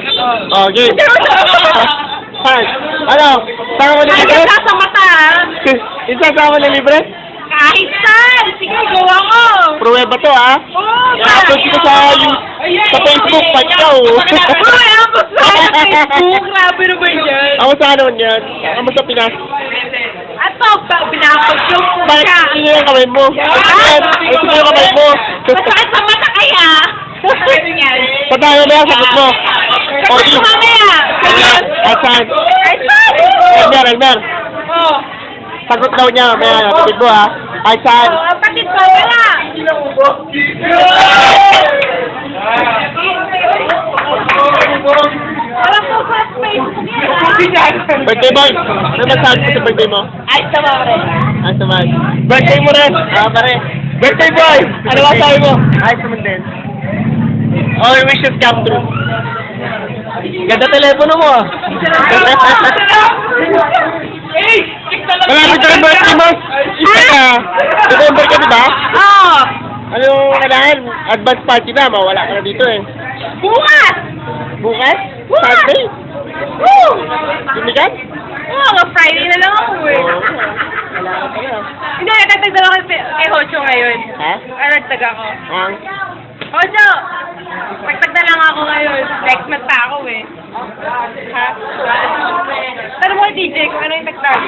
Okay. Saan? Ano? Saan mo na libre? Ay, sa mata. Isasama na libre? Kahit saan. Sige, gawa mo. Pruweba to, ha? Oo, I-upload ko sa Facebook, pag ikaw. Uy, ako sa Facebook. Grabe naman yan. Ako sa ano yan? Ako sa Pinas. Ato, binapag yung Bakit ka. tingin yung kamay mo? Ay, tingin yung kamay mo. Masakit sa mata kaya. Ano yan? Patayo na yan, sagot mo. Sagot mo mamaya. At saan? Ay, saan? Elmer. Oh. Sagot daw niya, may kapit mo, ha? At saan? Ang patid ko, wala. Wala po sa Facebook yan. Birthday boy, ano masabi mo sa birthday mo? Ay, sama rin. Ay, naman. Birthday mo rin? Pare. Birthday boy! Ano masabi mo? Ay, naman din. All wishes come true. Ganda telepono mo, ah. Malapit na yung birthday mo. Isa ka. December ka, diba? Oo. Ano yung kailangan? Advance party na, mawala ka na dito eh. Bukas! Bukas? Bukas! Saturday? Woo! Lumigan? Oo, Friday na lang ako eh. Wala ka pala. Hindi, nagtagdag ako kay Hocho ngayon. Ha? Nagtag ako. Ang? Hocho! Nagtag na lang ako ngayon. Next month pa ako eh. Ha? Tanong mo kay DJ kung ano yung tagtag.